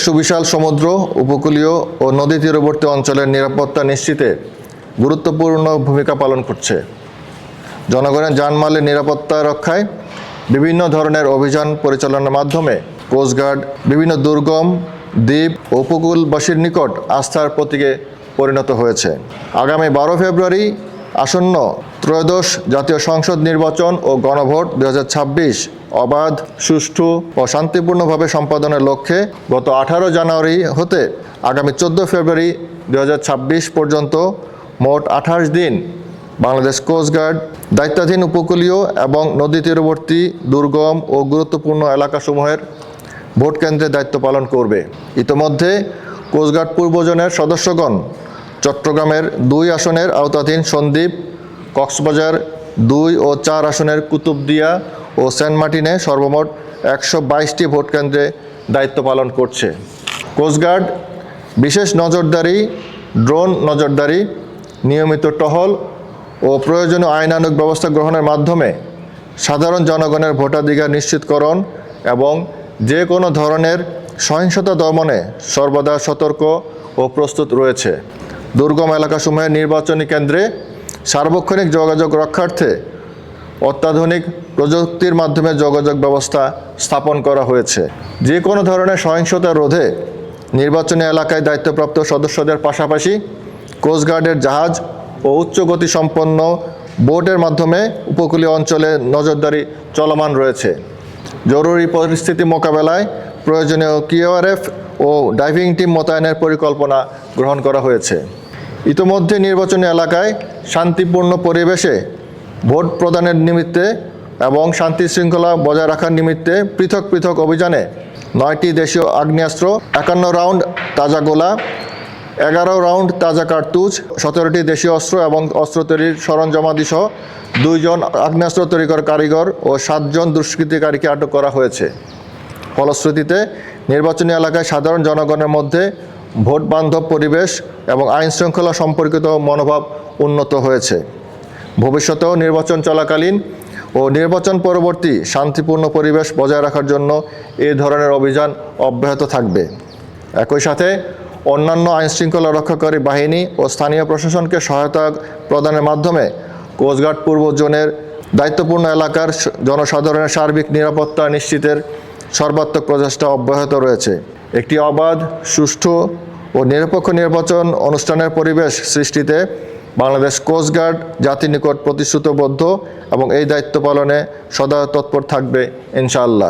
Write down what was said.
সুবিশাল সমুদ্র, উপকূলীয় ও নদী তীরবর্তী অঞ্চলের নিরাপত্তা নিশ্চিতে গুরুত্বপূর্ণ ভূমিকা পালন করছে। জনগণের জানমালের নিরাপত্তা রক্ষায় বিভিন্ন ধরনের অভিযান পরিচালনার মাধ্যমে কোস্টগার্ড বিভিন্ন দুর্গম দ্বীপ ও উপকূলবাসীর নিকট আস্থার প্রতীকে পরিণত হয়েছে। আগামী 12 ফেব্রুয়ারি আসন্ন ত্রয়োদশ জাতীয় সংসদ নির্বাচন ও গণভোট 2026 অবাধ, সুষ্ঠু ও শান্তিপূর্ণভাবে সম্পাদনের লক্ষ্যে গত 18 জানুয়ারি হতে আগামী 14 ফেব্রুয়ারি 2026 পর্যন্ত মোট 28 দিন বাংলাদেশ কোস্টগার্ড দায়িত্বাধীন উপকূলীয় এবং নদী তীরবর্তী দুর্গম ও গুরুত্বপূর্ণ এলাকাসমূহের ভোট কেন্দ্রে দায়িত্ব পালন করবে। ইতোমধ্যে কোস্টগার্ড পূর্ব জোনের সদস্যগণ চট্টগ্রামের 2 আসনের আওতাধীন সন্দ্বীপ, কক্সবাজার 2 ও 4 আসনের কুতুবদিয়া ও সেন্ট মার্টিনে সর্বমোট 122টি ভোট কেন্দ্রে দায়িত্ব পালন করছে। কোস্টগার্ড বিশেষ নজরদারি, ড্রোন নজরদারি, নিয়মিত টহল ও প্রয়োজনীয় আইনানুগ ব্যবস্থা গ্রহণের মাধ্যমে সাধারণ জনগণের ভোটাধিকার নিশ্চিতকরণ এবং যে কোনো ধরনের সহিংসতা দমনে সর্বদা সতর্ক ও প্রস্তুত রয়েছে। দুর্গম এলাকাসমূহের নির্বাচনী কেন্দ্রে সার্বক্ষণিক যোগাযোগ রক্ষার্থে অত্যাধুনিক প্রযুক্তির মাধ্যমে যোগাযোগ ব্যবস্থা স্থাপন করা হয়েছে। যে কোনো ধরনের সহিংসতা রোধে নির্বাচনী এলাকায় দায়িত্বপ্রাপ্ত সদস্যদের পাশাপাশি কোস্টগার্ডের জাহাজ ও উচ্চ গতিসম্পন্ন বোটের মাধ্যমে উপকূলীয় অঞ্চলে নজরদারি চলমান রয়েছে। জরুরি পরিস্থিতি মোকাবেলায় প্রয়োজনীয় কিউআরএফ ও ডাইভিং টিম মোতায়েনের পরিকল্পনা গ্রহণ করা হয়েছে। ইতোমধ্যে নির্বাচনী এলাকায় শান্তিপূর্ণ পরিবেশে ভোট প্রদানের নিমিত্তে এবং শান্তি শৃঙ্খলা বজায় রাখার নিমিত্তে পৃথক পৃথক অভিযানে 9টি দেশীয় আগ্নেয়াস্ত্র, 51 রাউন্ড তাজা গোলা, 11 রাউন্ড তাজা কার্তুজ, 17টি দেশীয় অস্ত্র এবং অস্ত্র তৈরির সরঞ্জামাদি সহ 2 জন আগ্নেয়াস্ত্র তৈরিকর কারিগর ও 7 জন দুষ্কৃতিকারীকে আটক করা হয়েছে। ফলশ্রুতিতে নির্বাচনী এলাকায় সাধারণ জনগণের মধ্যে ভোট বান্ধব পরিবেশ এবং আইন শৃঙ্খলা সম্পর্কিত মনোভাব উন্নত হয়েছে। ভবিষ্যতেও নির্বাচন চলাকালীন ও নির্বাচন পরবর্তী শান্তিপূর্ণ পরিবেশ বজায় রাখার জন্য এই ধরনের অভিযান অব্যাহত থাকবে। একই সাথে অন্যান্য আইনশৃঙ্খলা রক্ষাকারী বাহিনী ও স্থানীয় প্রশাসনকে সহায়তা প্রদানের মাধ্যমে কোস্টগার্ড পূর্ব জোনের দায়িত্বপূর্ণ এলাকার জনসাধারণের সার্বিক নিরাপত্তা নিশ্চিতের সর্বাত্মক প্রচেষ্টা অব্যাহত রয়েছে। একটি অবাধ, সুষ্ঠু ও নিরপেক্ষ নির্বাচন অনুষ্ঠানের পরিবেশ সৃষ্টিতে বাংলাদেশ কোস্টগার্ড জাতির নিকট প্রতিশ্রুতিবদ্ধ এবং এই দায়িত্ব পালনে সদা তৎপর থাকবে ইনশাআল্লাহ।